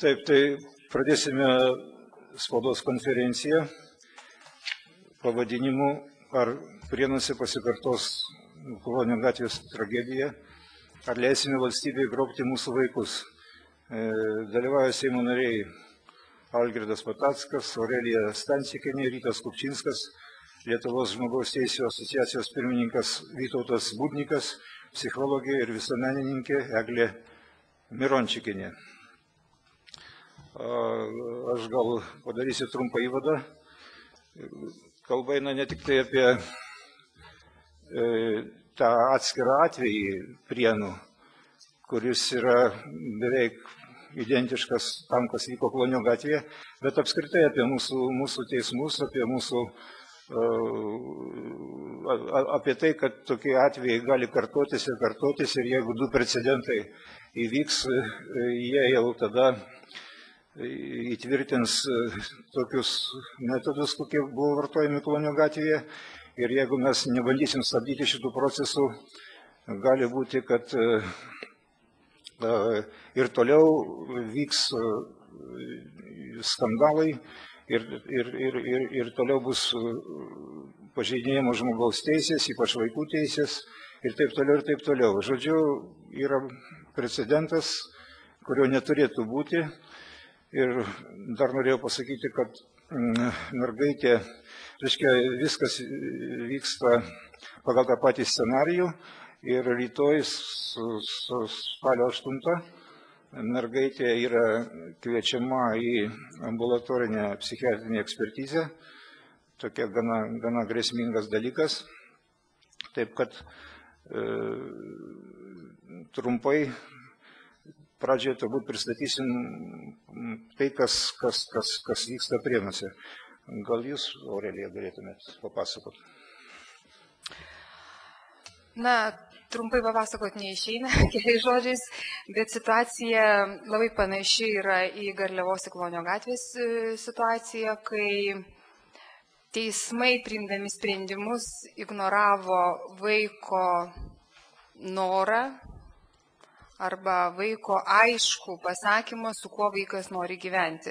Taip, tai pradėsime spaudos konferenciją pavadinimu "Ar Prienuose pasikartos Kolonio gatvės tragedija, ar leisime valstybei grobti mūsų vaikus". Dalyvauja Seimo nariai Algirdas Patackas, Aurelija Stančikienė, Rytas Kupčinskas, Lietuvos žmogaus teisių asociacijos pirmininkas Vytautas Budnikas, psichologė ir visuomenininkė Eglė Mirončikienė. Aš gal padarysiu trumpą įvadą. Kalba eina ne tik tai apie tą atskirą atvejį Prienų, kuris yra beveik identiškas tam, kas vyko Kolonio gatvėje, bet apskritai apie mūsų teismus, apie tai, kad tokie atvejai gali kartotis ir jeigu du precedentai įvyks, jie jau tada įtvirtins tokius metodus, kokie buvo vartojami Kolonio gatvėje, ir jeigu mes nebandysim stabdyti šitų procesų, gali būti, kad ir toliau vyks skandalai ir toliau bus pažeidinėjamos žmogaus teisės, ypač vaikų teisės ir taip toliau. Žodžiu, yra precedentas, kurio neturėtų būti. Ir dar norėjau pasakyti, kad mergaitė, reiškia, viskas vyksta pagal tą patį scenarijų ir rytoj spalio 8 mergaitė yra kviečiama į ambulatorinę psichiatrinę ekspertizę, tokia gana grėsmingas dalykas. Taip kad trumpai pradžioje turbūt pristatysim tai, kas vyksta Prienuose. Gal jūs, Aurelija, galėtumėt papasakot? Na, trumpai papasakot neišeina keliais žodžiais, bet situacija labai panaši yra į Garliavos Kolonio gatvės situaciją, kai teismai priimdami sprendimus ignoravo vaiko norą arba vaiko aišku pasakymą, su kuo vaikas nori gyventi.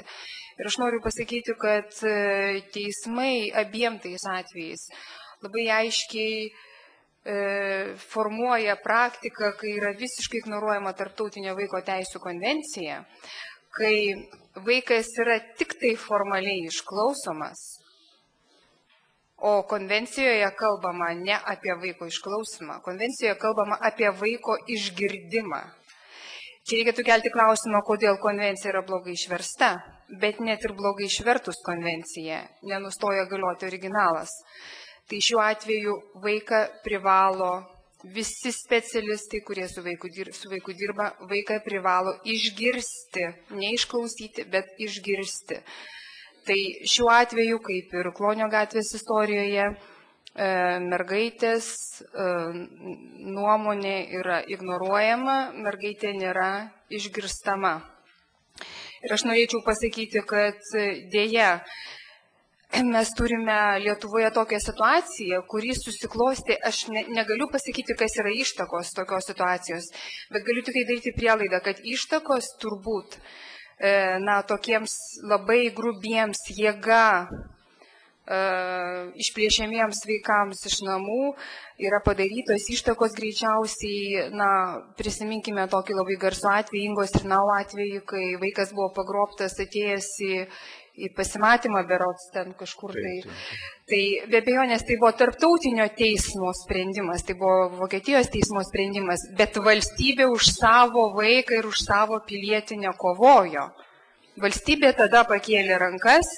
Ir aš noriu pasakyti, kad teismai abiem tais atvejais labai aiškiai formuoja praktiką, kai yra visiškai ignoruojama Tarptautinė vaiko teisių konvencija, kai vaikas yra tik tai formaliai išklausomas, o konvencijoje kalbama ne apie vaiko išklausimą, konvencijoje kalbama apie vaiko išgirdimą. Čia reikėtų kelti klausimą, kodėl konvencija yra blogai išversta, bet net ir blogai išvertus konvenciją nenustoja galioti originalas. Tai šiuo atveju vaiką privalo visi specialistai, kurie su vaiku dirba, vaiką privalo išgirsti, neišklausyti, bet išgirsti. Tai šiuo atveju, kaip ir Kolonio gatvės istorijoje, mergaitės nuomonė yra ignoruojama, mergaitė nėra išgirstama. Ir aš norėčiau pasakyti, kad dėja, mes turime Lietuvoje tokią situaciją, kuri susiklosti, aš negaliu pasakyti, kas yra ištakos tokios situacijos, bet galiu tik daryti prielaidą, kad ištakos turbūt tokiems labai grubiems jėga išplėšiamiems vaikams iš namų yra padarytos ištakos greičiausiai, prisiminkime tokį labai garsų atvejį, Ingos Trinau atvejį, kai vaikas buvo pagrobtas atėjęs į pasimatymą berods ten kažkur. Tai be abejonės tai buvo tarptautinio teismo sprendimas, tai buvo Vokietijos teismo sprendimas, bet valstybė už savo vaiką ir už savo pilietinę kovojo. Valstybė tada pakėlė rankas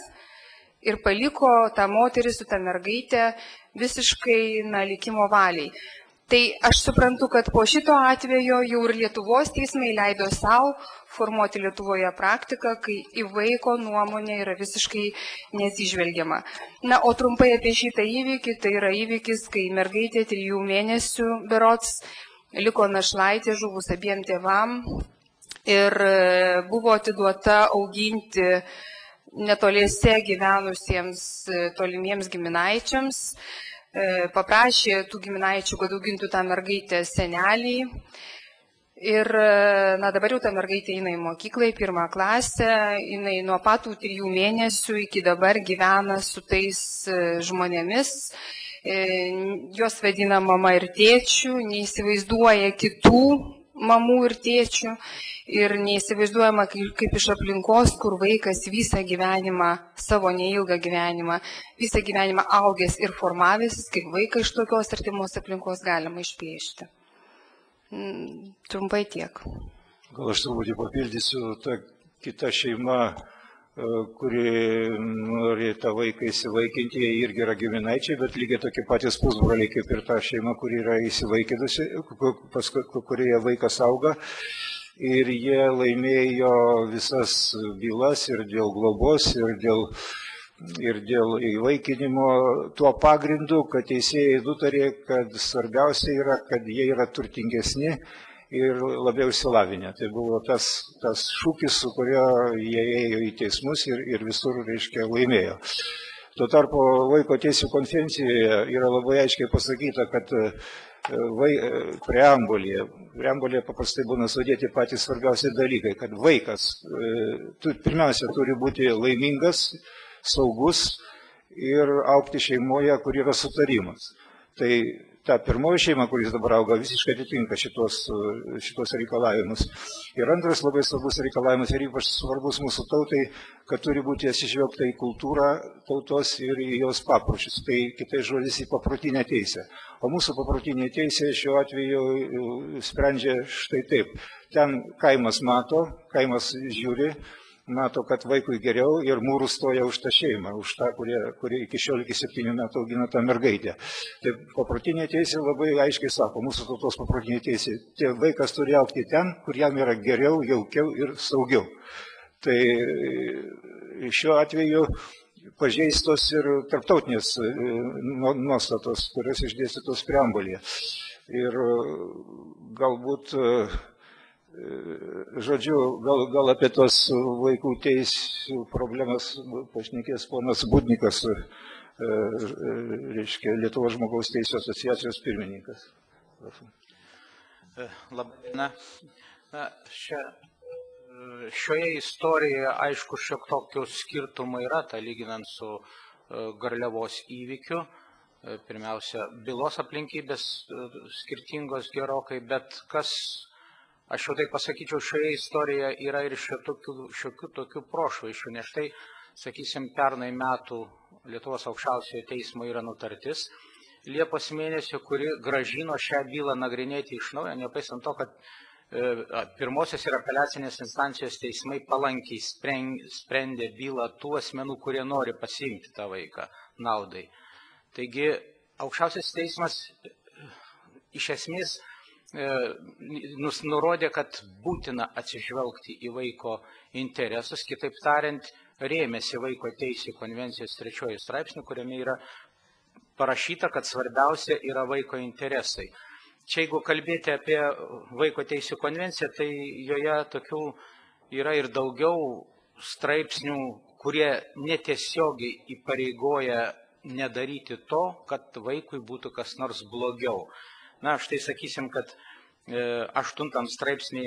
ir paliko tą moterį su tą mergaitę visiškai likimo valiai. Tai aš suprantu, kad po šito atvejo jau ir Lietuvos teismai leido savo formuoti Lietuvoje praktiką, kai į vaiko nuomonę yra visiškai neatsižvelgiama. O trumpai apie šitą įvykį, tai yra įvykis, kai mergaitė 3 mėnesių berods liko našlaitė žuvus abiem tėvam ir buvo atiduota auginti netoliese gyvenusiems tolimiems giminaičiams. paprašė tų giminaičių, kad augintų tą mergaitę seneliai. Ir dabar jau ta mergaitė eina į mokyklą, į 1 klasę, jinai nuo patų 3 mėnesių iki dabar gyvena su tais žmonėmis, jos vadina mama ir tėčiu, neįsivaizduoja kitų mamų ir tėčių ir neįsivaizduojama kaip iš aplinkos, kur vaikas visą gyvenimą, savo neilgą gyvenimą, visą gyvenimą augęs ir formavęsis, kaip vaiką iš tokios artimos aplinkos galima išplėšti. Trumpai tiek. Gal aš truputį papildysiu, ta kita šeima, kuri nori tą vaiką įsivaikinti, jie irgi yra giminaičiai, bet lygiai tokie patys pusbroliai kaip ir ta šeima, kuri yra įsivaikinusi, kurioje vaikas auga. Ir jie laimėjo visas bylas ir dėl globos, ir dėl įvaikinimo tuo pagrindu, kad teisėjai nutarė, kad svarbiausia yra, kad jie yra turtingesni ir labiau išsilavinę. Tai buvo tas šūkis, su kurio jie ėjo į teismus ir visur, reiškia, laimėjo. Tuo tarpu Vaiko teisių konvencijoje yra labai aiškiai pasakyta, kad preambulėje paprastai būna sudėti patys svarbiausi dalykai, kad vaikas pirmiausia turi būti laimingas, saugus ir augti šeimoje, kur yra sutarimas. Tai ta pirmoji šeima, kuris dabar auga, visiškai atitinka šitos reikalavimus. Ir antras labai svarbus reikalavimas ir ypač svarbus mūsų tautai, kad turi būti atsižvelgta į kultūrą tautos ir į jos papročius. Tai kitais žodžiais į paprotinę teisę. O mūsų paprotinė teisė šiuo atveju sprendžia štai taip. Ten kaimas mato, kaimas žiūri, mato, kad vaikui geriau ir mūrų stoja už tą šeimą, už tą, kurie iki 7 metų augina tą mergaitę. Tai paprotinė teisė labai aiškiai sako, mūsų tautos paprotinė teisė, vaikas turi augti ten, kur jam yra geriau, jaukiau ir saugiau. Tai šiuo atveju pažeistos ir tarptautinės nuostatos, kurios išdėstytos preambulėje. Ir galbūt žodžiu, gal apie tos vaikų teisių problemas pašnekės ponas Budnikas, reiškia Lietuvos žmogaus teisių asociacijos pirmininkas. Labadiena. Šioje istorijoje, aišku, šiek tokių skirtumų yra, tai lyginant su Garliavos įvykiu. Pirmiausia, bylos aplinkybės skirtingos gerokai, bet aš jau tai pasakyčiau, šioje istorijoje yra ir šiokių tokių prošvaišių, nes štai, sakysim, pernai metų Lietuvos aukščiausiojo teismo yra nutartis Liepos mėnesio, kuri gražino šią bylą nagrinėti iš naujo, nepaisant to, kad pirmosios ir apeliacinės instancijos teismai palankiai sprendė bylą tų asmenų, kurie nori pasiimti tą vaiką naudai. Taigi, aukščiausias teismas iš esmės nurodė, kad būtina atsižvelgti į vaiko interesus, kitaip tariant, rėmėsi Vaiko teisių konvencijos 3 straipsnių, kuriame yra parašyta, kad svarbiausia yra vaiko interesai. Čia jeigu kalbėti apie Vaiko teisių konvenciją, tai joje tokių yra ir daugiau straipsnių, kurie netiesiogiai įpareigoja nedaryti to, kad vaikui būtų kas nors blogiau. Na, štai sakysim, kad 8 straipsnį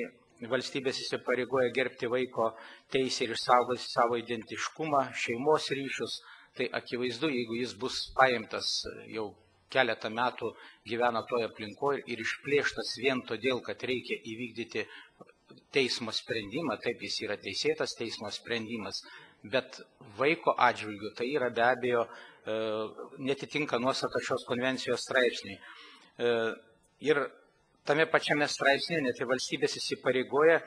valstybės įsipareigoja gerbti vaiko teisę ir išsaugoti savo identiškumą, šeimos ryšius. Tai akivaizdu, jeigu jis bus paimtas jau keletą metų gyvena toje aplinkoje ir išplėštas vien todėl, kad reikia įvykdyti teismo sprendimą, taip jis yra teisėtas teismo sprendimas, bet vaiko atžvilgiu tai yra be abejo netitinka nuostata šios konvencijos straipsniai. Ir tame pačiame straipsnėje net ir valstybės įsipareigoja,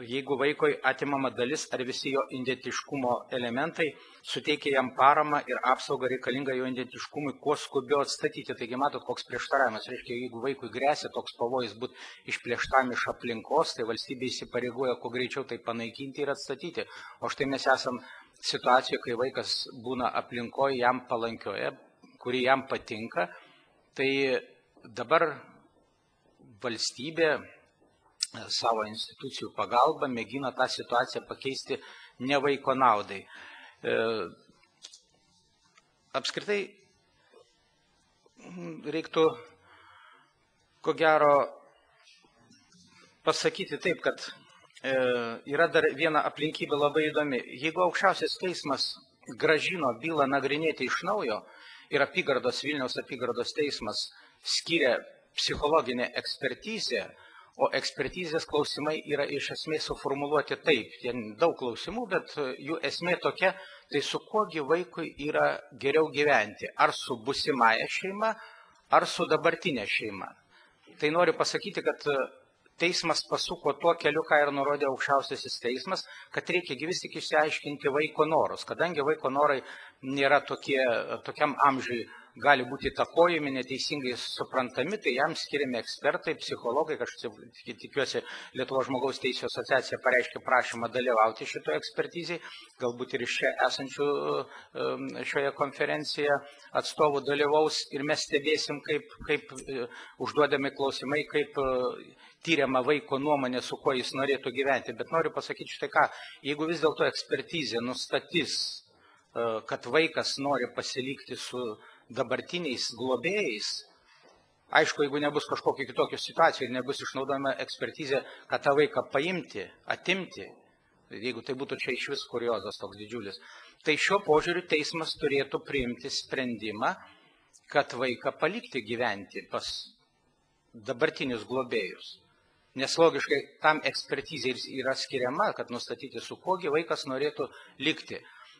jeigu vaikui atimama dalis ar visi jo identiškumo elementai, suteikia jam paramą ir apsaugą reikalingą jo identiškumui, kuo skubiau atstatyti. Taigi matot, koks prieštaravimas. Reiškia, jeigu vaikui gresia toks pavojus būti išplėštam iš aplinkos, tai valstybė įsipareigoja kuo greičiau tai panaikinti ir atstatyti. O štai mes esam situacijoje, kai vaikas būna aplinkoje jam palankioje, kuri jam patinka, tai dabar valstybė savo institucijų pagalba mėgina tą situaciją pakeisti ne vaiko naudai. Apskritai, reiktų, ko gero, pasakyti taip, kad yra dar viena aplinkybė labai įdomi. Jeigu aukščiausias teismas grąžino bylą nagrinėti iš naujo ir Vilniaus apygardos teismas skiria psichologinę ekspertizę, o ekspertizės klausimai yra iš esmės suformuluoti taip. Ten daug klausimų, bet jų esmė tokia, tai su kuogi vaikui yra geriau gyventi. Ar su būsimąja šeima, ar su dabartinė šeima. Tai noriu pasakyti, kad teismas pasuko tuo keliu, ką ir nurodė aukščiausiasis teismas, kad reikia vis tik išsiaiškinti vaiko norus. Kadangi vaiko norai nėra tokiam amžiui gali būti įtakojami, neteisingai suprantami, tai jam skiriami ekspertai, psichologai, kažkaip tikiuosi Lietuvos žmogaus teisų asociacija pareiškė prašymą dalyvauti šitoje ekspertizėje, galbūt ir iš čia esančių šioje konferencijoje atstovų dalyvaus ir mes stebėsim, kaip užduodami klausimai, kaip tyriama vaiko nuomonė, su kuo jis norėtų gyventi. Bet noriu pasakyti štai ką, jeigu vis dėlto ekspertizė nustatys, kad vaikas nori pasilikti su dabartiniais globėjais, aišku, jeigu nebus kažkokių kitokių situacijų ir nebus išnaudojama ekspertizė, kad tą vaiką paimti, atimti, jeigu tai būtų čia iš vis kuriozas toks didžiulis, tai šiuo požiūriu teismas turėtų priimti sprendimą, kad vaiką palikti gyventi pas dabartinius globėjus. Nes logiškai tam ekspertizė yra skiriama, kad nustatyti, su kuogi vaikas norėtų likti.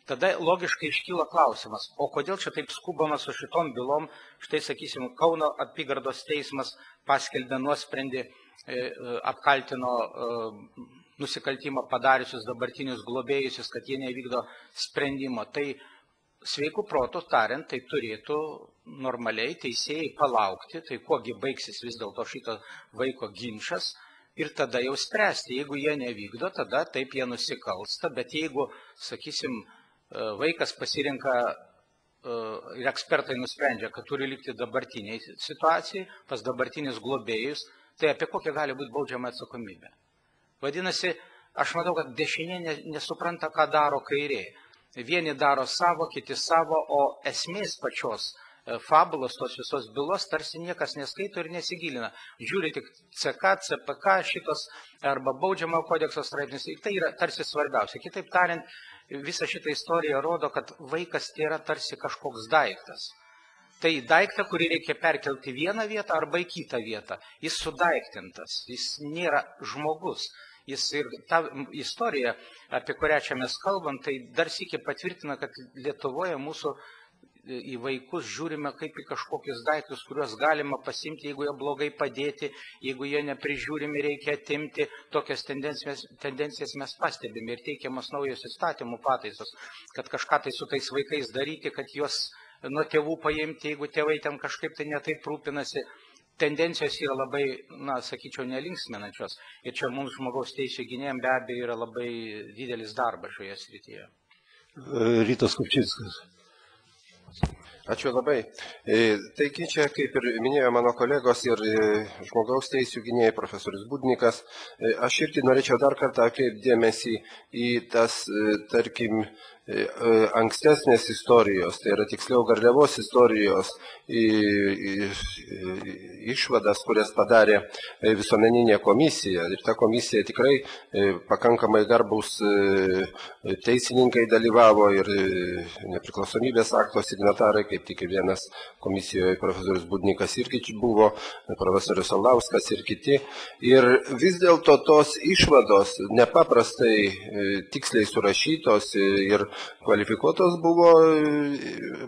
Tada logiškai iškyla klausimas, o kodėl čia taip skubama su šitom bylom, štai sakysim, Kauno apygardos teismas paskelbė nuosprendį, apkaltino nusikaltimą padariusius dabartinius globėjusius, kad jie nevykdo sprendimo. Tai sveikų protų tariant, tai turėtų normaliai teisėjai palaukti, tai kuogi baigsis vis dėlto šito vaiko ginčas ir tada jau spręsti. Jeigu jie nevykdo, tada taip jie nusikalsta, bet jeigu, sakysim, vaikas pasirinka ir ekspertai nusprendžia, kad turi likti dabartiniai situacijai, pas dabartinius globėjus, tai apie kokią gali būti baudžiama atsakomybė. Vadinasi, aš matau, kad dešinė nesupranta, ką daro kairė. Vieni daro savo, kiti savo, o esmės pačios fabulos, tos visos bylos, tarsi niekas neskaito ir nesigilina. Žiūri tik CK, CPK šitos arba baudžiamo kodekso straipsnis, tai yra tarsi svarbiausia. Kitaip tariant, visa šita istorija rodo, kad vaikas tai yra tarsi kažkoks daiktas. Tai daiktą, kurį reikia perkelti vieną vietą arba į kitą vietą. Jis sudaiktintas, jis nėra žmogus. Jis ir ta istorija, apie kurią čia mes kalbam, tai dar sykį patvirtina, kad Lietuvoje mūsų į vaikus žiūrime kaip į kažkokius daiktus, kuriuos galima pasimti, jeigu jie blogai padėti, jeigu jie neprižiūrimi, reikia atimti. Tokias tendencijas mes pastebime ir teikiamas naujos įstatymų pataisos, kad kažką tai su tais vaikais daryti, kad juos nuo tėvų paimti, jeigu tėvai ten kažkaip tai netaip rūpinasi. Tendencijos yra labai, sakyčiau, nelinksminančios. Ir čia mums žmogaus teisų gynėjams be abejo yra labai didelis darbas šioje srityje. Rytas Kupčinskas. Ačiū labai. Taigi čia, kaip ir minėjo mano kolegos ir žmogaus teisų gynėjai, profesorius Budnikas, aš irgi norėčiau dar kartą atkreipti dėmesį į tas, tarkim, ankstesnės istorijos, tai yra tiksliau Garliavos istorijos išvadas, kurias padarė visuomeninė komisija. Ir ta komisija tikrai pakankamai garbūs teisininkai dalyvavo ir nepriklausomybės akto signatarai, kaip tik vienas komisijoje profesorius Budnikas irgi buvo, profesorius Alauskas ir kiti. Ir vis dėlto tos išvados nepaprastai tiksliai surašytos ir kvalifikuotos buvo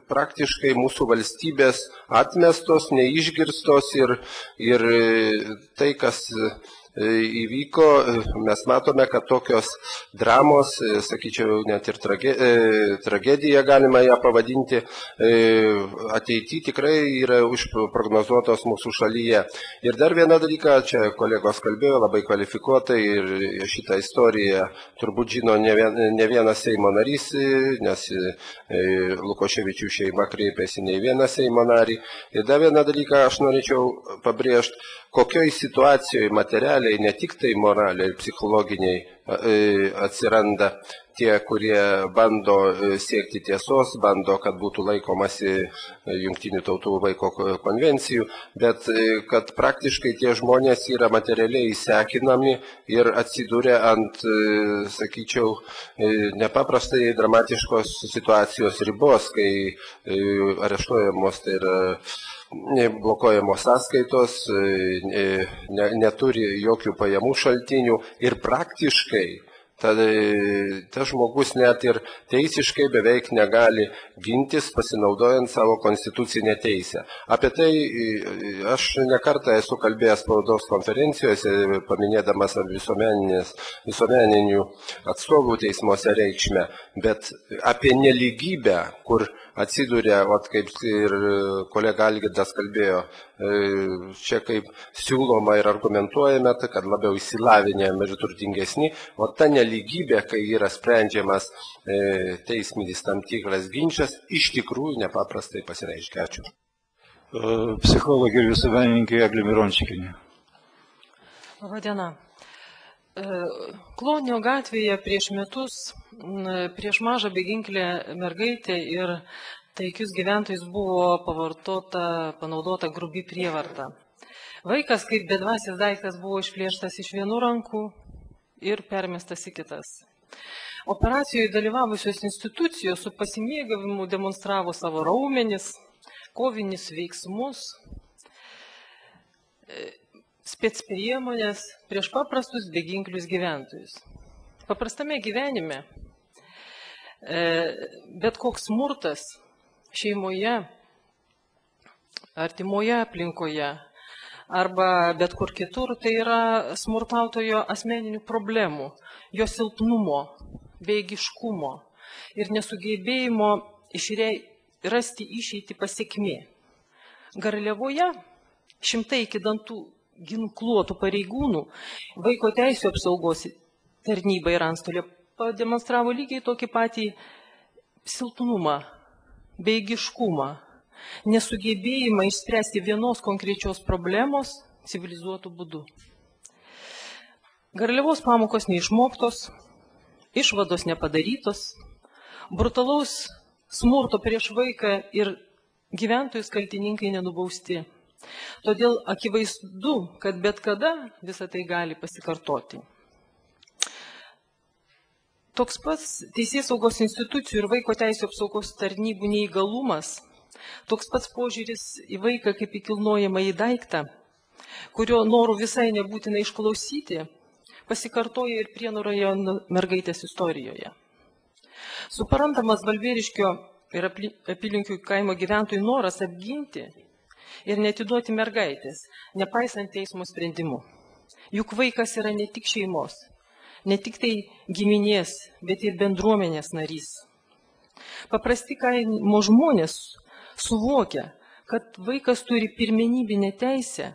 praktiškai mūsų valstybės atmestos, neišgirstos ir tai, kas įvyko, mes matome, kad tokios dramos, sakyčiau, net ir tragedija galima ją pavadinti, ateityje tikrai yra užprognozuotos mūsų šalyje. Ir dar vieną dalyką, čia kolegos kalbėjo labai kvalifikuotai ir šitą istoriją turbūt žino ne vienas Seimo narys, nes Lukoševičių šeima kreipėsi ne vieną Seimo narį. Ir dar vieną dalyką aš norėčiau pabrėžti, kokioje situacijoje materialiai, ne tik tai moraliai ir psichologiniai atsiranda tie, kurie bando siekti tiesos, bando, kad būtų laikomasi Jungtinių tautų vaiko konvencijų, bet kad praktiškai tie žmonės yra materialiai įsekinami ir atsidūrė ant, sakyčiau, nepaprastai dramatiškos situacijos ribos, kai areštuojamos, tai yra blokuojamos sąskaitos, neturi jokių pajamų šaltinių ir praktiškai tas žmogus net ir teisiškai beveik negali gintis, pasinaudojant savo konstitucinę teisę. Apie tai aš nekartą esu kalbėjęs spaudos konferencijose, paminėdamas visuomeninių atstovų teismuose reikšmę, bet apie nelygybę, kur atsiduria, kaip ir kolega Algirdas kalbėjo, čia kaip siūloma ir argumentuojame, kad labiau įsilavinę ir turtingesni, o ta nelygybė, kai yra sprendžiamas teisminis tam tikras ginčas, iš tikrųjų nepaprastai pasireiškia. Ačiū. Psichologė ir visuomenininkė Eglė Mirončikienė. Labadiena. Klonio gatvėje prieš metus prieš mažą beginklę mergaitę ir taikius gyventojus buvo panaudota grubi prievarta. Vaikas kaip bedvasis daiktas buvo išplėštas iš vienų rankų ir permestas į kitas. Operacijoje dalyvavusios institucijos su pasimėgavimu demonstravo savo raumenis, kovinius veiksmus, specpriemonės prieš paprastus beginklius gyventojus. Paprastame gyvenime bet koks smurtas šeimoje, artimoje aplinkoje arba bet kur kitur, tai yra smurtautojo asmeninių problemų, jo silpnumo, bejėgiškumo ir nesugebėjimo rasti išeitį pasekmė. Garliavoje šimtai iki dantų ginkluotų pareigūnų vaiko teisių apsaugos tarnyba ir antstolė pademonstravo lygiai tokį patį silpnumą, bejėgiškumą, nesugebėjimą išspręsti vienos konkrečios problemos civilizuotų būdų. Garliavos pamokos neišmoktos, išvados nepadarytos, brutalaus smurto prieš vaiką ir gyventojus kaltininkai nenubausti. Todėl akivaizdu, kad bet kada visą tai gali pasikartoti. Toks pats teisėsaugos institucijų ir vaiko teisių apsaugos tarnybų neįgalumas, toks pats požiūris į vaiką kaip į kilnojamąjį daiktą, kurio norų visai nebūtina išklausyti, pasikartoja ir Prienų rajono mergaitės istorijoje. Suprantamas Balbieriškio ir apylinkių kaimo gyventojų noras apginti ir netiduoti mergaitės, nepaisant teismo sprendimų. Juk vaikas yra ne tik šeimos, ne tik tai giminės, bet ir bendruomenės narys. Paprasti kaimo žmonės suvokia, kad vaikas turi pirmenybinę teisę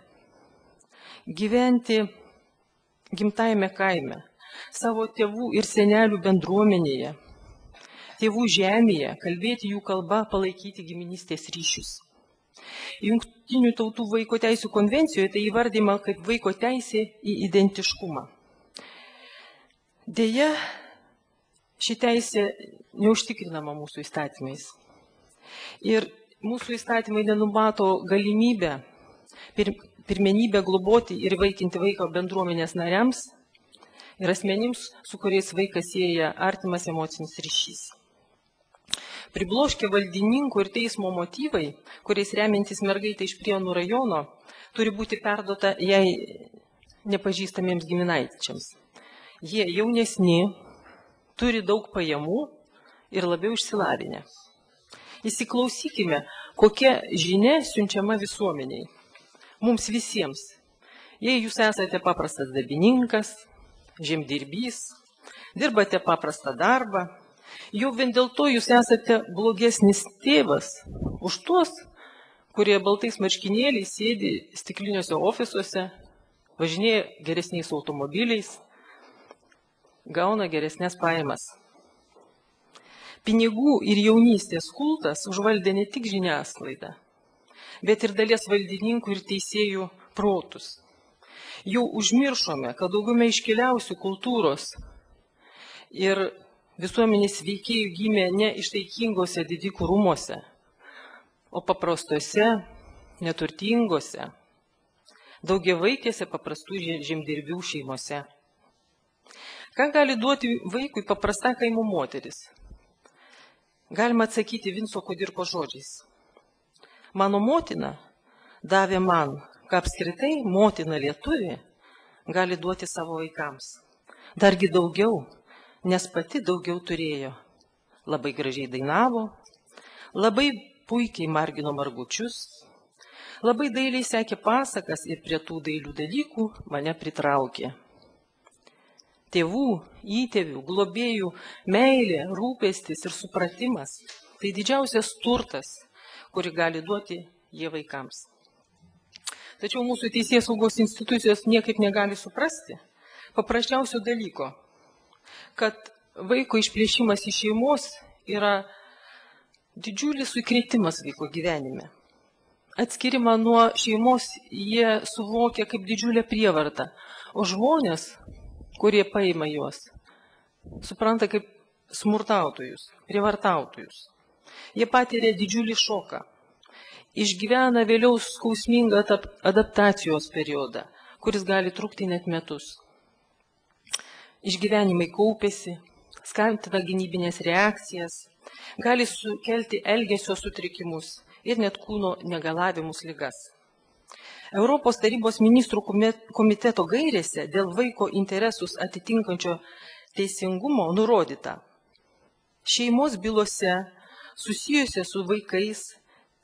gyventi gimtajame kaime, savo tėvų ir senelių bendruomenėje, tėvų žemėje, kalbėti jų kalbą, palaikyti giminystės ryšius. Jungtinių tautų vaiko teisių konvencijoje tai įvardyma kaip vaiko teisė į identiškumą. Deja, ši teisė neužtikrinama mūsų įstatymais. Ir mūsų įstatymai nenumato galimybę, pirmenybę globoti ir įvaikinti vaiko bendruomenės nariams ir asmenims, su kuriais vaikas sieja artimas emocinis ryšys. Pribloškę valdininkų ir teismo motyvai, kuriais remiantis mergaitė iš Prienų rajono, turi būti perduota jai nepažįstamiems giminaičiams. Jie jaunesni, turi daug pajamų ir labiau išsilavinę. Įsiklausykime, kokia žinia siunčiama visuomeniai. Mums visiems. Jei jūs esate paprastas darbininkas, žemdirbys, dirbate paprastą darbą, jau vien dėl to jūs esate blogesnis tėvas už tuos, kurie baltais marškinėliais sėdi stikliniuose ofisuose, važinėja geresniais automobiliais, gauna geresnės pajamas. Pinigų ir jaunystės kultas užvaldė ne tik žiniasklaidą, bet ir dalies valdininkų ir teisėjų protus. Jau užmiršome, kad dauguma iškiliausių kultūros Ir visuomenės veikėjų gimė ne ištaikingose didikų rūmuose, o paprastose, neturtingose, daugiavaikėse paprastų žemdirbių šeimose. Ką gali duoti vaikui paprasta kaimo moteris? Galima atsakyti Vinco Kudirko žodžiais. Mano motina davė man, ką apskritai motina lietuvė gali duoti savo vaikams. Dargi daugiau, nes pati daugiau turėjo. Labai gražiai dainavo, labai puikiai margino margučius, labai dailiai sekė pasakas ir prie tų dailių dalykų mane pritraukė. Tėvų, įtėvių, globėjų, meilė, rūpestis ir supratimas – tai didžiausias turtas, kurį gali duoti jie vaikams. Tačiau mūsų teisėsaugos institucijos niekaip negali suprasti paprasčiausio dalyko, kad vaiko išplėšimas iš šeimos yra didžiulis sukrėtimas vaiko gyvenime. Atskirimą nuo šeimos jie suvokia kaip didžiulę prievartą, o žmonės, kurie paima juos, supranta kaip smurtautojus, prievartautojus. Jie patiria didžiulį šoką, išgyvena vėliau skausmingą adaptacijos periodą, kuris gali trukti net metus. Išgyvenimai kaupėsi, skatina gynybinės reakcijas, gali sukelti elgesio sutrikimus ir net kūno negalavimus ligas. Europos tarybos ministrų komiteto gairėse dėl vaiko interesus atitinkančio teisingumo nurodyta. Šeimos bylose susijusia su vaikais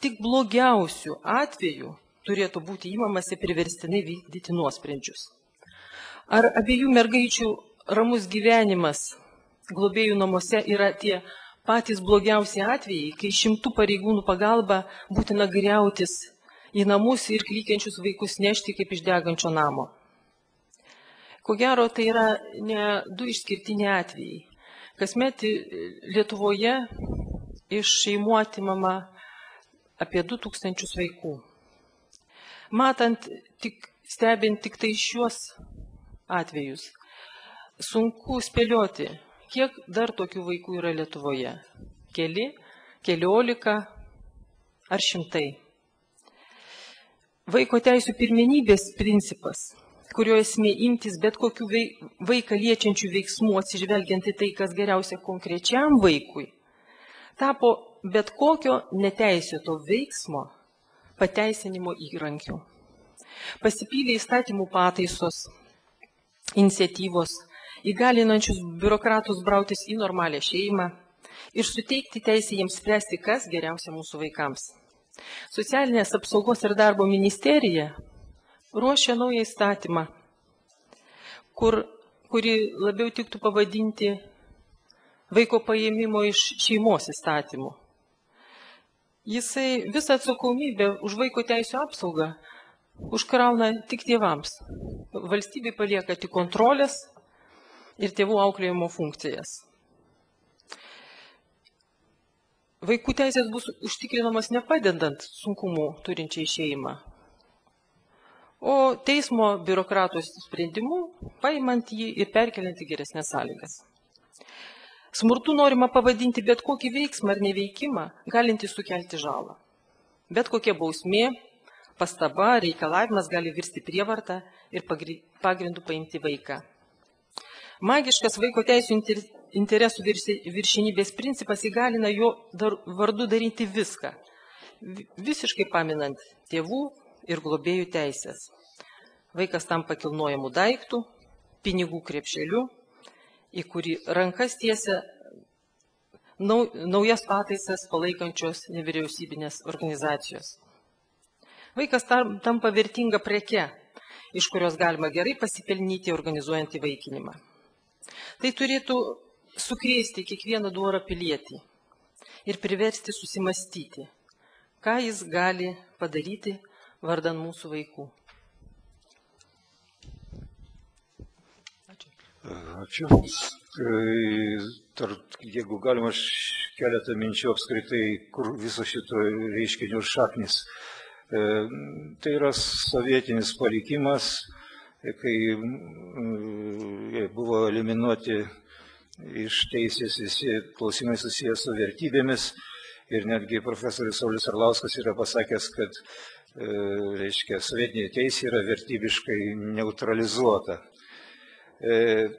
tik blogiausių atvejų turėtų būti įmamasi priverstinai vykdyti nuosprendžius. Ar abiejų mergaičių ramus gyvenimas globėjų namuose yra tie patys blogiausi atvejai, kai 100 pareigūnų pagalba būtina griautis į namus ir klykiančius vaikus nešti kaip iš degančio namo? Ko gero, tai yra ne du išskirtiniai atvejai. Kasmet Lietuvoje iš šeimų atimama apie 2000 vaikų. Stebint tik tai šiuos atvejus, sunku spėlioti, kiek dar tokių vaikų yra Lietuvoje. Keli, keliolika ar šimtai. Vaiko teisių pirmenybės principas, kurio esmė imtis bet kokių vaiką liečiančių veiksmų atsižvelgiant į tai, kas geriausia konkrečiam vaikui, tapo bet kokio neteisėto veiksmo pateisinimo įrankiu. Pasipylė įstatymų pataisos, iniciatyvos, įgalinančius biurokratus brautis į normalią šeimą ir suteikti teisę jiems spręsti, kas geriausia mūsų vaikams. Socialinės apsaugos ir darbo ministerija ruošia naują įstatymą, kurį labiau tiktų pavadinti vaiko paėmimo iš šeimos įstatymu. Jisai visą atsakomybę už vaiko teisių apsaugą užkrauna tik tėvams. Valstybė palieka tik kontrolės ir tėvų auklėjimo funkcijas. Vaikų teisės bus užtikrinamas nepadedant sunkumų turinčiai šeimą, o teismo biurokratų sprendimu paimant jį ir perkeliant į geresnės sąlygas. Smurtu norima pavadinti bet kokį veiksmą ar neveikimą, galintį sukelti žalą. Bet kokia bausmė, pastaba, reikalavimas gali virsti prievartą ir pagrindu paimti vaiką. Magiškas vaiko teisų interesų viršenybės principas įgalina jo vardu daryti viską, visiškai paminant tėvų ir globėjų teisės. Vaikas tampa kilnojamų daiktų, pinigų krepšeliu, į kurį rankas tiesia naujas pataisas palaikančios nevyriausybinės organizacijos. Vaikas tampa vertinga preke, iš kurios galima gerai pasipelnyti organizuojant įvaikinimą. Tai turėtų sukrėsti kiekvieną dorą pilietį ir priversti susimastyti, ką jis gali padaryti vardan mūsų vaikų. Ačiū. Jeigu galima, aš keletą minčių apskritai, kur viso šito reiškinio šaknis. Tai yra sovietinis palikimas, kai buvo eliminuoti iš teisės visi klausimai susijęs su vertybėmis ir netgi profesorius Saulius Arlauskas yra pasakęs, kad reiškia, sovietinė teisė yra vertybiškai neutralizuota.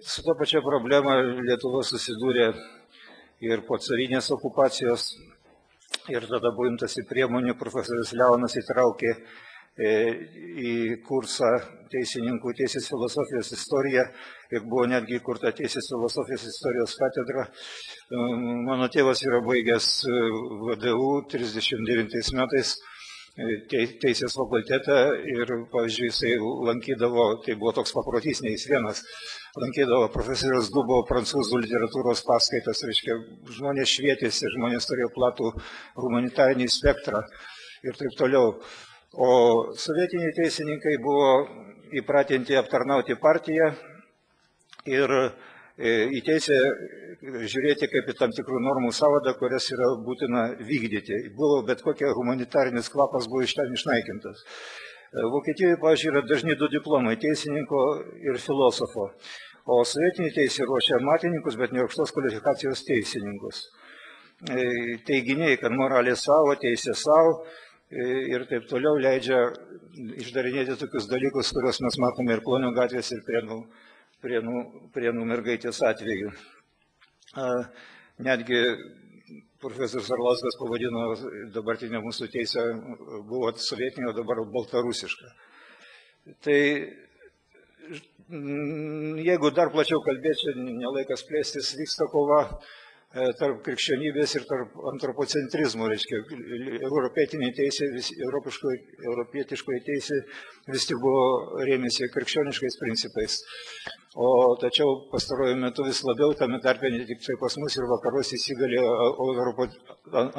Su to pačia problema Lietuva susidūrė ir po carinės okupacijos ir tada buvo imtasi priemonių, profesorius Leonas įtraukė į kursą teisininkų teisės filosofijos istoriją ir buvo netgi įkurta teisės filosofijos istorijos katedra. Mano tėvas yra baigęs VDU 39 metais teisės fakultetą ir, pavyzdžiui, jisai lankydavo, tai buvo toks paprotys, ne jis vienas, lankydavo profesorius Dubo prancūzų literatūros paskaitas, reiškia, žmonės švietėsi, žmonės turėjo platų humanitarinį spektrą ir taip toliau. O sovietiniai teisininkai buvo įpratinti aptarnauti partiją ir į teisę žiūrėti kaip į tam tikrų normų sąvadą, kurias yra būtina vykdyti. Buvo bet kokia humanitarinis kvapas buvo iš ten išnaikintas. Vokietijoje, pavyzdžiui, yra dažni du diplomai - teisininko ir filosofo. O sovietinė teisė ruošia amatininkus, bet ne aukštos kvalifikacijos teisininkus. Teiginiai, kad moralė savo, teisė savo ir taip toliau leidžia išdarinėti tokius dalykus, kuriuos mes matome ir Klonio gatvės, ir Prienų mergaitės atveju. Netgi profesorius Arlauskas pavadino dabartinę mūsų teisę, buvo sovietinė, o dabar baltarusiška. Tai jeigu dar plačiau kalbėčiau, nelaikas plėstis, vyksta kova tarp krikščionybės ir tarp antropocentrizmo, reiškia, europietinė teisė, europietiškoji teisė vis tik buvo rėmėsi krikščioniškais principais. O tačiau pastaruoju metu vis labiau, tame tarpe ne tik tai pas mus ir vakaruos įsigalė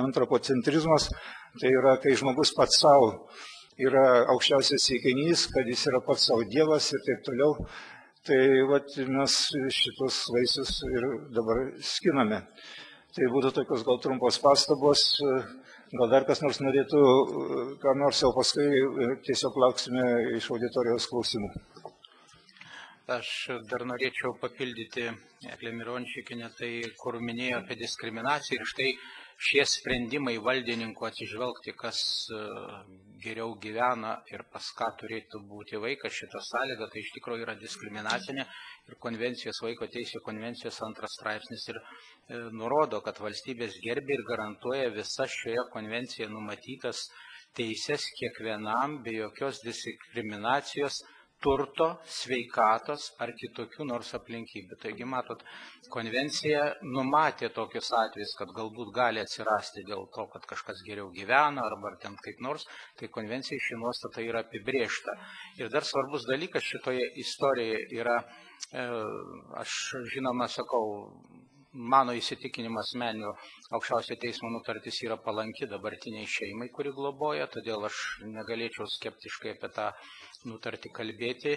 antropocentrizmas, tai yra, kai žmogus pats savo yra aukščiausias įkainys, kad jis yra pats savo dievas ir taip toliau. Tai vat, mes šitos vaisius ir dabar skiname. Tai būtų tokios gal trumpos pastabos, gal dar kas nors norėtų, ką nors jau paskui tiesiog lauksime iš auditorijos klausimų. Aš dar norėčiau papildyti Eglę Mirončikienę, tai kur minėjo apie diskriminaciją ir štai šie sprendimai valdininkų atsižvelgti, kas geriau gyvena ir pas ką turėtų būti vaikas, šita sąlyga, tai iš tikrųjų yra diskriminacinė ir konvencijos, vaiko teisų konvencijos 2 straipsnis ir nurodo, kad valstybės gerbė ir garantuoja visas šioje konvencijoje numatytas teises kiekvienam be jokios diskriminacijos turto, sveikatos ar kitokių nors aplinkybių. Taigi, matot, konvencija numatė tokius atvejus, kad galbūt gali atsirasti dėl to, kad kažkas geriau gyvena arba ten kaip nors, tai konvencija ši nuostata yra apibrėžta. Ir dar svarbus dalykas šitoje istorijoje yra, aš žinoma sakau, mano įsitikinimas asmeniniu aukščiausio teismo nutartis yra palanki dabartiniai šeimai, kuri globoja, todėl aš negalėčiau skeptiškai apie tą nutartį kalbėti.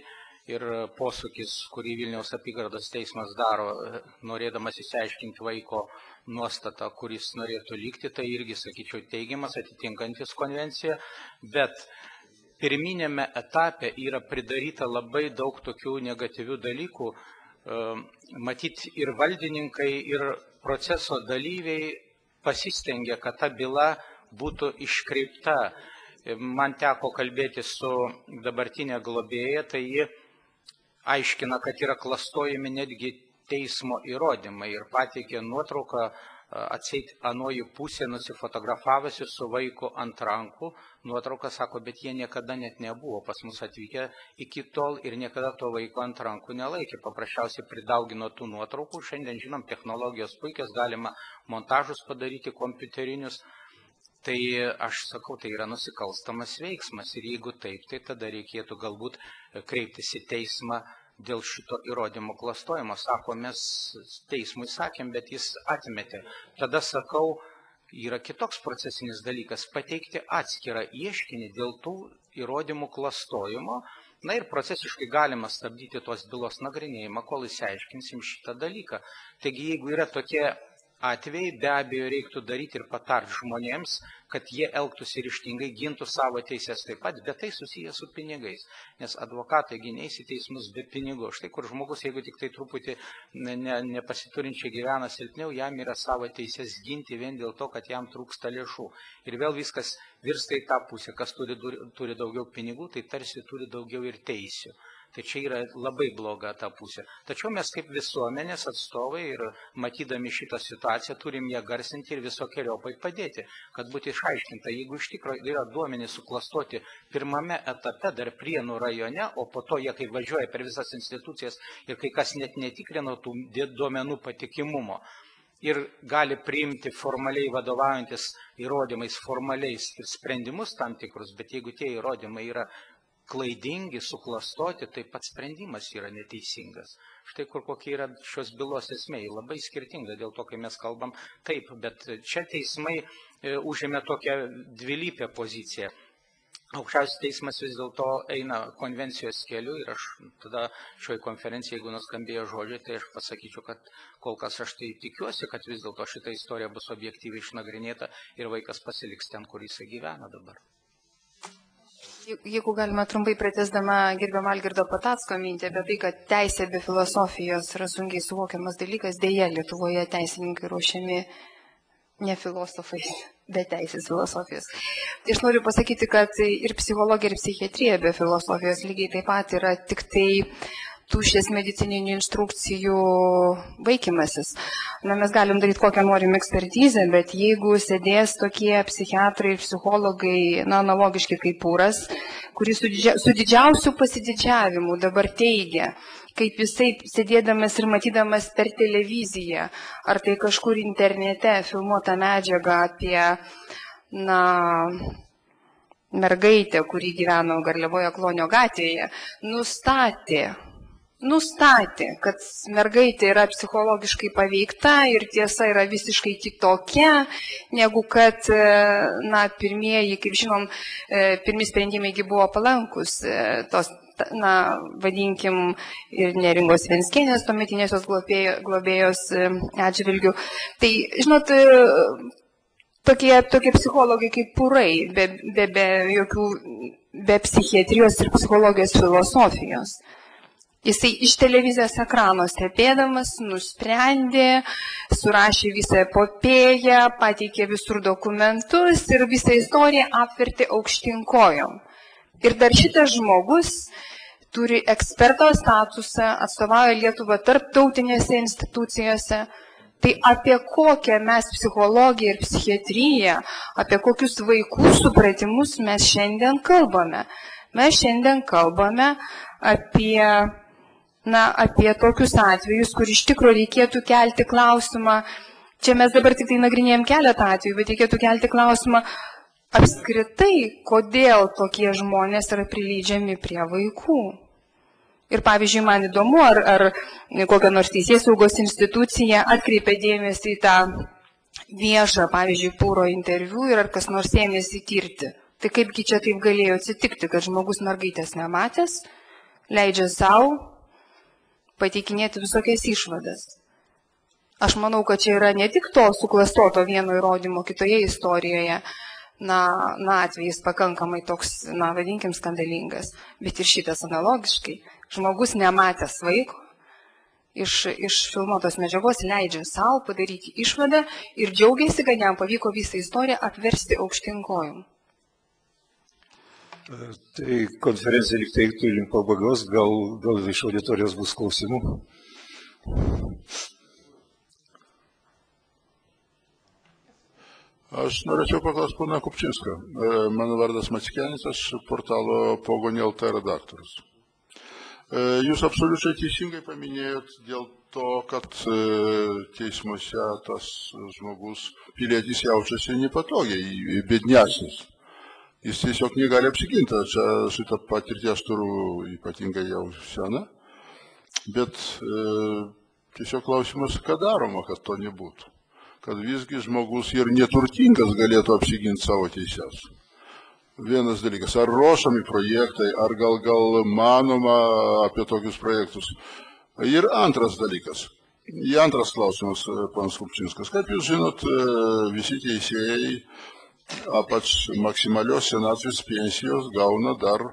Ir posūkis, kurį Vilniaus apygardos teismas daro, norėdamas išsiaiškinti vaiko nuostatą, kuris norėtų likti, tai irgi, sakyčiau, teigiamas, atitinkantis konvenciją, bet pirminėme etape yra pridaryta labai daug tokių negatyvių dalykų. Matyt, ir valdininkai, ir proceso dalyviai pasistengia, kad ta byla būtų iškreipta. Man teko kalbėti su dabartinė globėja, tai ji aiškina, kad yra klastojami netgi teismo įrodymai ir pateikė nuotrauką, atseit anoji pusė nusifotografavusi su vaiku ant rankų. Nuotrauka sako, bet jie niekada net nebuvo pas mus atvykę iki tol ir niekada to vaiko ant rankų nelaikė. Paprasčiausiai pridaugino tų nuotraukų. Šiandien žinom, technologijos puikios, galima montažus padaryti kompiuterinius. Tai aš sakau, tai yra nusikalstamas veiksmas ir jeigu taip, tai tada reikėtų galbūt kreiptis į teismą dėl šito įrodymo klastojimo. Sako, mes teismui sakėm, bet jis atmetė. Tada sakau, yra kitoks procesinis dalykas - pateikti atskirą ieškinį dėl tų įrodymų klastojimo. Na ir procesiškai galima stabdyti tos bylos nagrinėjimą, kol išsiaiškinsim šitą dalyką. Taigi, jeigu yra tokie atvejai be abejo reiktų daryti ir patarti žmonėms, kad jie elgtųsi ryžtingai, gintų savo teisės taip pat, bet tai susiję su pinigais. Nes advokatai neis į teismus be pinigų. Štai kur žmogus, jeigu tik tai truputį nepasiturinčiai gyvena silpniau, jam yra savo teisės ginti vien dėl to, kad jam trūksta lėšų. Ir vėl viskas virsta į tą pusę, kas turi daugiau pinigų, tai tarsi turi daugiau ir teisių. Tai čia yra labai bloga ta pusė. Tačiau mes kaip visuomenės atstovai ir matydami šitą situaciją turim ją garsinti ir visokiojopai padėti, kad būtų išaiškinta, jeigu iš tikrųjų yra duomenys suklastoti pirmame etape dar Prienų rajone, o po to jie kai važiuoja per visas institucijas ir kai kas net netikrino tų duomenų patikimumo. Ir gali priimti formaliai vadovaujantis įrodymais, formaliais sprendimus tam tikrus, bet jeigu tie įrodymai yra klaidingi, suklastoti, tai pats sprendimas yra neteisingas. Štai kur kokia yra šios bylos esmė, labai skirtinga dėl to, kai mes kalbam taip, bet čia teismai užėmė tokią dvilypę poziciją. Aukščiausias teismas vis dėlto eina konvencijos keliu ir aš tada šioje konferencijoje, jeigu nuskambėjo žodžiai, tai aš pasakyčiau, kad kol kas aš tai tikiuosi, kad vis dėlto šita istorija bus objektyviai išnagrinėta ir vaikas pasiliks ten, kur jisai gyvena dabar. Jeigu galima trumpai pratęsdama gerbiamą Algirdo Patacko mintį apie tai, kad teisė be filosofijos yra sunkiai suvokiamas dalykas, dėja Lietuvoje teisininkai ruošiami ne filosofai, bet teisės filosofijos. Tai aš noriu pasakyti, kad ir psichologija, ir psichiatrija be filosofijos lygiai taip pat yra tik tai tuščias medicininių instrukcijų vaikymasis. Mes galim daryti kokią norim ekspertizę, bet jeigu sėdės tokie psichiatrai ir psichologai, analogiški kaip Pūras, kuris su didžiausiu pasididžiavimu dabar teigia, kaip jisai sėdėdamas ir matydamas per televiziją, ar tai kažkur internete filmuota medžiaga apie, mergaitę, kuri gyveno Garliavoje Klonio gatvėje, nustatė, kad mergaitė yra psichologiškai paveikta ir tiesa yra visiškai kitokia, negu kad, pirmieji, kaip žinom, pirmi sprendimai buvo palankus tos, vadinkim, ir Neringos Venckienės, tuometinės jos globėjos atžvilgių. Tai, žinot, tokie psichologai kaip Pūrai, be psichiatrijos ir psichologijos filosofijos. Jisai iš televizijos ekrano stebėdamas nusprendė, surašė visą epopėją, pateikė visur dokumentus ir visą istoriją apvertė aukštyn kojom. Ir dar šitas žmogus turi eksperto statusą, atstovauja Lietuvą tarptautinėse institucijose. Tai apie kokią mes psichologiją ir psichiatriją, apie kokius vaikų supratimus mes šiandien kalbame. Mes šiandien kalbame apie tokius atvejus, kur iš tikrųjų reikėtų kelti klausimą, čia mes dabar tik tai nagrinėjom keletą atvejų, bet reikėtų kelti klausimą apskritai, kodėl tokie žmonės yra prileidžiami prie vaikų. Ir pavyzdžiui, man įdomu, ar kokia nors teisėsaugos institucija atkreipia dėmesį į tą viešą, pavyzdžiui, Pūro interviu ir ar kas nors ėmėsi tirti. Tai kaipgi čia taip galėjo atsitikti, kad žmogus mergaitės nematęs, leidžia savo pateikinėti visokias išvadas. Aš manau, kad čia yra ne tik to suklastoto vieno įrodymo kitoje istorijoje, atvejis pakankamai toks, vadinkim, skandalingas, bet ir šitas analogiškai. Žmogus nematęs vaiko, iš filmuotos medžiagos leidžia savo padaryti išvadą ir džiaugiasi, kad jam pavyko visą istoriją apversti aukštyn kojom. Tai konferencija lyg tai turim pabaigos, gal iš auditorijos bus klausimų. Aš norėčiau paklausti poną Kupčinską. Mano vardas Mackenis, aš portalo Pogonė LT redaktorius. Jūs absoliučiai teisingai paminėjot dėl to, kad teismuose tas žmogus, pilietis jaučiasi nepatogiai, bėdnesnis. Jis tiesiog negali apsiginti. Čia šitą patirtį aš turiu ypatingai jau seną. Bet tiesiog klausimas, ką daroma, kad to nebūtų. Kad visgi žmogus ir neturtingas galėtų apsiginti savo teises. Vienas dalykas, ar ruošiami projektai, ar gal manoma apie tokius projektus. Ir antras dalykas, Antras klausimas, panas Kupčinskas. Kaip jūs žinot, visi teisėjai apač maksimalios senatvės pensijos gauna dar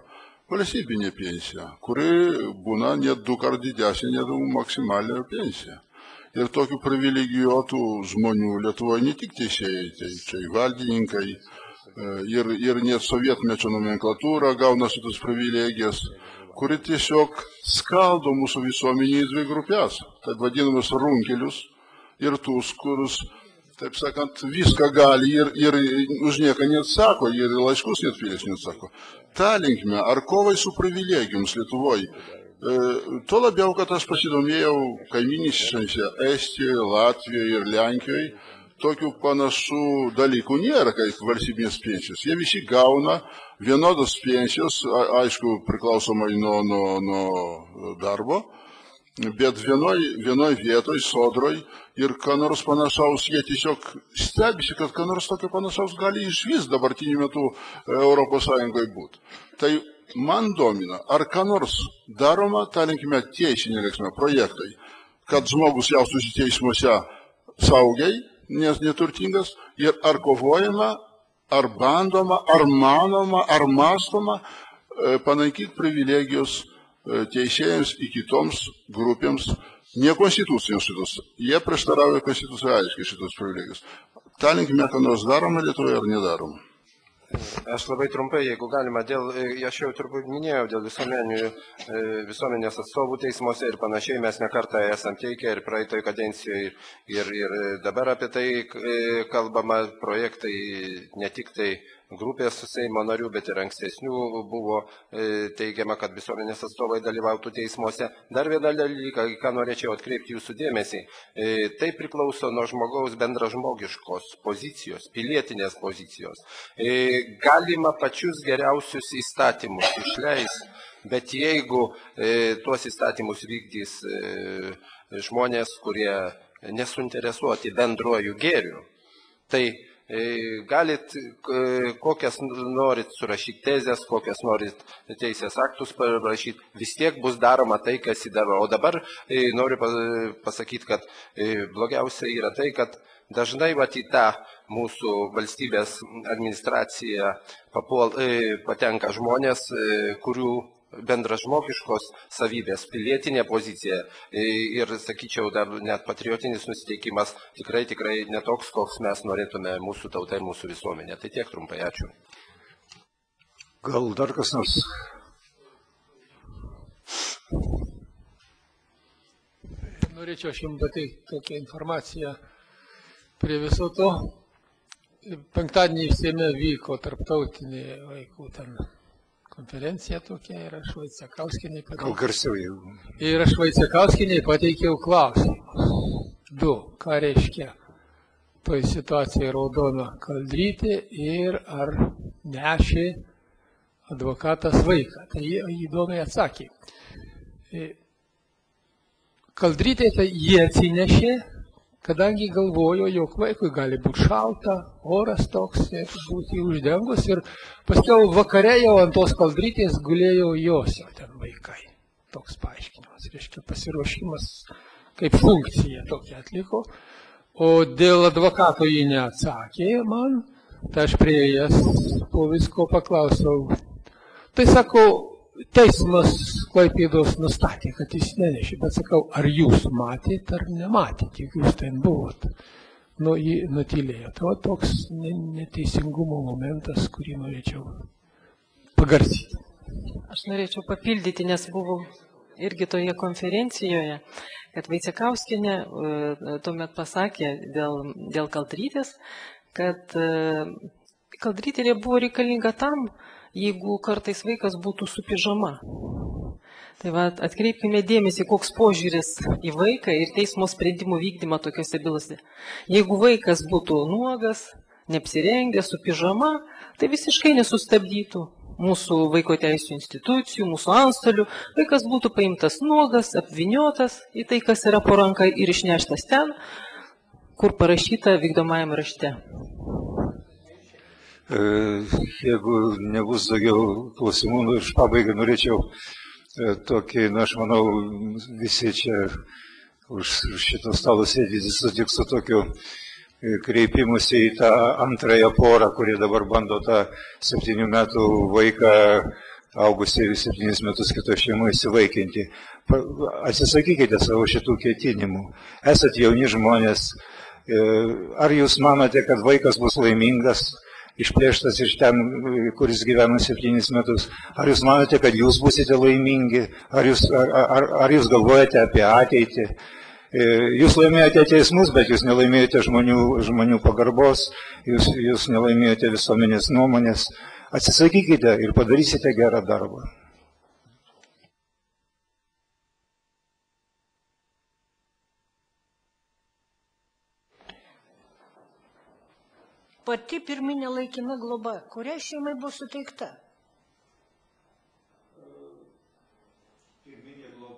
valstybinė pensija, kuri būna net 2 kart didesnė negu maksimalią pensiją. Ir tokių privilegijuotų žmonių Lietuvoje ne tik teisėjai, tai valdininkai ir net sovietmečio nomenklatūra gauna šitas privilegijas, kuri tiesiog skaldo mūsų visuomenį į 2 grupės, taip vadinamus runkelius ir tus, kurus, taip sakant, viską gali ir už nieką neatsako, ir laiškus net filės neatsako. Ta linkme, ar kovai su privilegijoms Lietuvoje? Tuo labiau, kad aš pasidomėjau kaimyninėse Estijoje, Latvijoje ir Lenkijoje, tokių panašų dalykų nėra, kaip valstybinės pensijos. Jie visi gauna vienodas pensijos, aišku, priklausomai nuo darbo, bet vienoj vietoj, sodroj, ir ką nors panašaus, jie tiesiog stebisi, kad ką nors tokio panašaus gali išvis dabartiniu metu Europos Sąjungoje būti. Tai man domina, ar ką nors daroma, ta linkime teisinė liksme, projektai, kad žmogus jaustųsi teismuose saugiai, nes neturtingas, ir ar kovojama, ar bandoma, ar manoma, ar mąstoma panaikyti privilegijos teisėjams į kitoms grupėms, ne konstitucijos šitos. Jie prieštarauja konstitucijai aiškiai šitos privilegijos. Ta linkme, ką nors daroma Lietuvoje ar nedaroma? Aš labai trumpai, jeigu galima, aš jau turbūt minėjau, dėl visuomenės atstovų teismuose ir panašiai, mes nekartą esam teikę ir praeitoj kadencijoje ir dabar apie tai kalbama, projektai ne tik tai grupės Seimo narių, bet ir ankstesnių buvo teigiama, kad visuomenės atstovai dalyvautų teismuose. Dar vieną dalyką, ką norėčiau atkreipti jūsų dėmesį, tai priklauso nuo žmogaus bendražmogiškos pozicijos, pilietinės pozicijos. Galima pačius geriausius įstatymus išleisti, bet jeigu tuos įstatymus vykdys žmonės, kurie nesuinteresuoti bendruoju gėriu, tai galit kokias norit surašyti tezės, kokias norit teisės aktus parašyti, vis tiek bus daroma tai, kas įdaro. O dabar noriu pasakyti, kad blogiausia yra tai, kad dažnai į tą mūsų valstybės administraciją patenka žmonės, kurių bendražmogiškos savybės, pilietinė pozicija ir, sakyčiau, dar net patriotinis nusiteikimas tikrai netoks, koks mes norėtume mūsų tautai, mūsų visuomenė. Tai tiek trumpai, ačiū. Gal dar kas nors? Norėčiau aš jums pateikti tokią informaciją prie viso to. Penktadienį Seime vyko tarptautinė vaikų konferencija tokia ir aš Vaicekauskienei pateikiau klausimus. 2. Ką reiškia toj situacijai raudona kaldrytė ir ar nešė advokatas vaiką. Tai jie įdomiai atsakė. Kaldrytė tai jie atsinešė, kadangi galvojo, jog vaikui gali būti šalta, oras toks ir būti uždengus. Ir paskiau vakare jau ant tos kaldrytės gulėjo jos jau ten vaikai. Toks paaiškinimas, reiškia pasiruošimas kaip funkcija tokia atliko. O dėl advokato jį neatsakė man, tai aš prieėjęs po visko paklausiau. Tai sako, teismas Klaipėdos nustatė, kad jis nenešė, bet sakau, ar jūs matėt ar nematėt, juk jūs ten buvot. Jį nutylėjo. Tai toks neteisingumo momentas, kurį norėčiau pagarsyti. Aš norėčiau papildyti, nes buvau irgi toje konferencijoje, kad Vaicekauskienė tuomet pasakė dėl kaldrytės, kad kaldrytė buvo reikalinga tam, jeigu kartais vaikas būtų su pižama. Tai atkreipkime dėmesį, koks požiūris į vaiką ir teismo sprendimų vykdymą tokiuose bylose. Jeigu vaikas būtų nuogas, neapsirengęs, su pižama, tai visiškai nesustabdytų mūsų vaiko teisų institucijų, mūsų antstolių. Vaikas būtų paimtas nuogas, apviniotas į tai, kas yra po ranka ir išneštas ten, kur parašyta vykdomajam rašte. Jeigu nebus daugiau klausimų, iš pabaigai norėčiau tokį, aš manau, visi čia už šito stalo sėdėti sutiks su tokiu kreipimusi į tą antrąją porą, kurie dabar bando tą 7 metų vaiką augusį 7 metus kito šeimoje įsivaikinti. Atsisakykite savo šitų ketinimų. Esat jauni žmonės. Ar jūs manote, kad vaikas bus laimingas, išplėštas iš ten, kuris gyvena 7 metus? Ar jūs manote, kad jūs busite laimingi? Ar jūs galvojate apie ateitį? Jūs laimėjote teismus, bet jūs nelaimėjote žmonių pagarbos, jūs nelaimėjote visuomenės nuomonės. Atsisakykite ir padarysite gerą darbą. Pati pirminė laikina globa, kuriai šeimai buvo suteikta?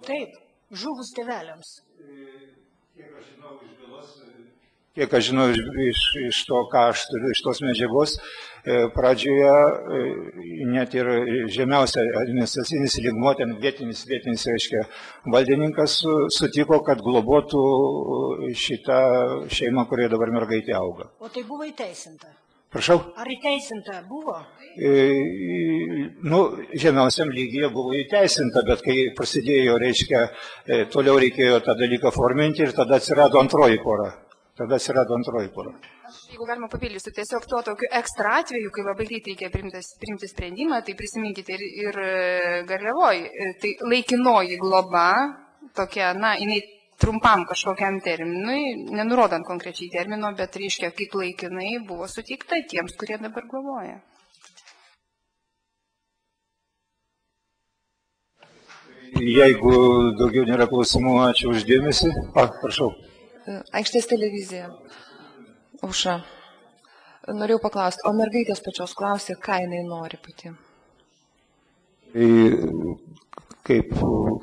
Taip, žuvus tėveliams. Kiek aš žinau iš to, ką aš turiu, iš tos medžiagos, pradžioje net ir žemiausia administracinis lygmuo, ten vietinis, reiškia, valdininkas sutiko, kad globotų šitą šeimą, kurioje dabar mergaitė auga. O tai buvo įteisinta? Prašau? Ar įteisinta buvo? Žemiausiam lygyje buvo įteisinta, bet kai prasidėjo, reiškia, toliau reikėjo tą dalyką forminti ir tada atsirado antroji pora. Jeigu galima papildysiu, tiesiog tuo tokiu ekstra atveju, kai labai greitai reikia priimti sprendimą, tai prisiminkite ir Garliavoj, tai laikinoji globa, tokia, jinai trumpam kažkokiam terminui, nenurodant konkrečiai termino, bet reiškia, kaip laikinai buvo suteikta tiems, kurie dabar globoja. Jeigu daugiau nėra klausimų, ačiū uždėmesį. Prašau. Aikštės televizija. Aušra. Norėjau paklausti, o mergaitės pačios klausė, ką jinai nori pati?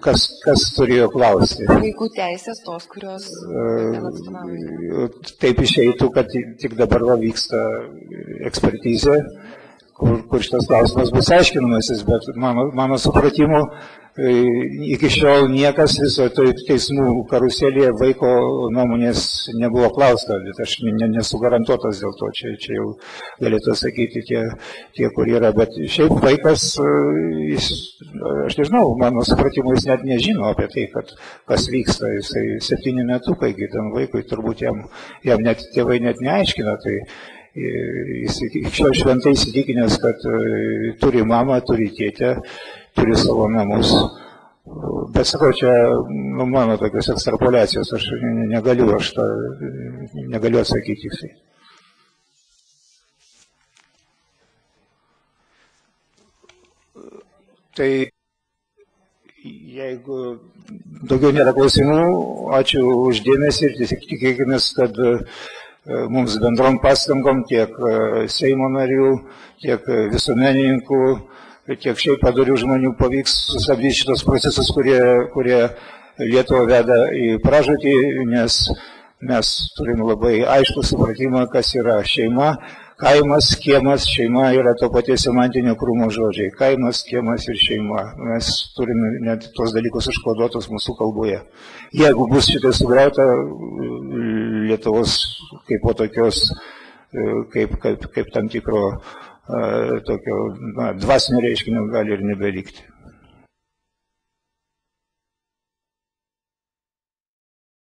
Kas turėjo klausti? Vaikų teisės tos, kurios atstovauja. Taip išeitų, kad tik dabar vyksta ekspertizė, kur šitas klausimas bus aiškinamasis, bet mano supratimu, iki šiol niekas viso teismų karuselėje vaiko nuomonės nebuvo klausta, bet aš nesu garantuotas dėl to, čia jau galėtų sakyti tie, kur yra, bet šiaip vaikas, aš nežinau, mano supratimu, jis net nežino apie tai, kas vyksta, jisai 7 metukai, tam vaikui turbūt jam net tėvai net neaiškina, tai jis iki šiol šventai įsitikinęs, kad turi mamą, turi tėtę, turi savo namus. Bet sakau, čia mano tokios ekstrapoliacijos, aš negaliu atsakyti tiksliai. Tai jeigu daugiau nėra klausimų, ačiū uždėmesį ir tikėkime, kad mums bendrom pastangom tiek Seimo narių, tiek visuomenininkų, tiek šiaip padorių žmonių pavyks sustabdyti šitos procesus, kurie Lietuvą veda į pražūtį, nes mes turim labai aiškų supratimą, kas yra šeima. Kaimas, kiemas, šeima yra to paties semantinio krūmo žodžiai. Kaimas, kiemas ir šeima. Mes turime net tos dalykus užkoduotus mūsų kalboje. Jeigu bus šitai sugriauta, Lietuvos kaip po tokios, kaip tam tikro tokio dvasinio reiškinio gali ir nebelikti.